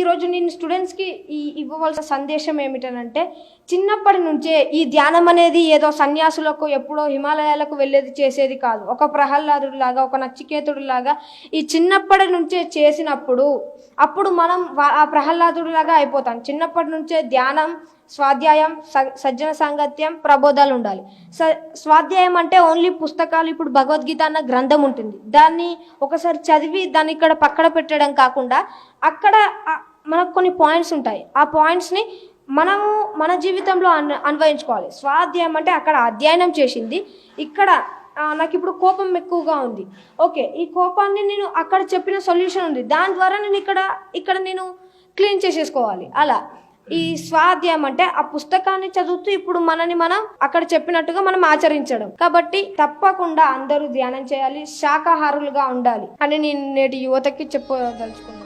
ఈరోజు నేను స్టూడెంట్స్కి ఇవ్వవలసిన సందేశం ఏమిటనంటే, చిన్నప్పటి నుంచే ఈ ధ్యానం అనేది ఏదో సన్యాసులకు ఎప్పుడో హిమాలయాలకు వెళ్ళేది చేసేది కాదు. ఒక ప్రహ్లాదుడిలాగా, ఒక నచికేతుడిలాగా ఈ చిన్నప్పటి నుంచే చేసినప్పుడు అప్పుడు మనం ఆ ప్రహ్లాదుడిలాగా అయిపోతాం. చిన్నప్పటి నుంచే ధ్యానం, స్వాధ్యాయం, సజ్జన సాంగత్యం, ప్రబోధాలు ఉండాలి. స్వాధ్యాయం అంటే ఓన్లీ పుస్తకాలు, ఇప్పుడు భగవద్గీత అన్న గ్రంథం ఉంటుంది, దాన్ని ఒకసారి చదివి దాన్ని ఇక్కడ పక్కన పెట్టడం కాకుండా అక్కడ మనకు కొన్ని పాయింట్స్ ఉంటాయి. ఆ పాయింట్స్ని మనము మన జీవితంలో అన్వయించుకోవాలి. స్వాధ్యాయం అంటే అక్కడ అధ్యయనం చేసింది, ఇక్కడ నాకు ఇప్పుడు కోపం ఎక్కువగా ఉంది, ఓకే, ఈ కోపాన్ని నేను అక్కడ చెప్పిన సొల్యూషన్ ఉంది, దాని ద్వారా నేను ఇక్కడ నేను క్లీన్ చేసేసుకోవాలి. అలా ఈ స్వాధ్యాయం అంటే ఆ పుస్తకాన్ని చదువుతూ ఇప్పుడు మనని మనం అక్కడ చెప్పినట్టుగా మనం ఆచరించడం. కాబట్టి తప్పకుండా అందరూ ధ్యానం చేయాలి, శాకాహారులుగా ఉండాలి అని నేను నేటి యువతకి చెప్పదలుచుకున్నాను.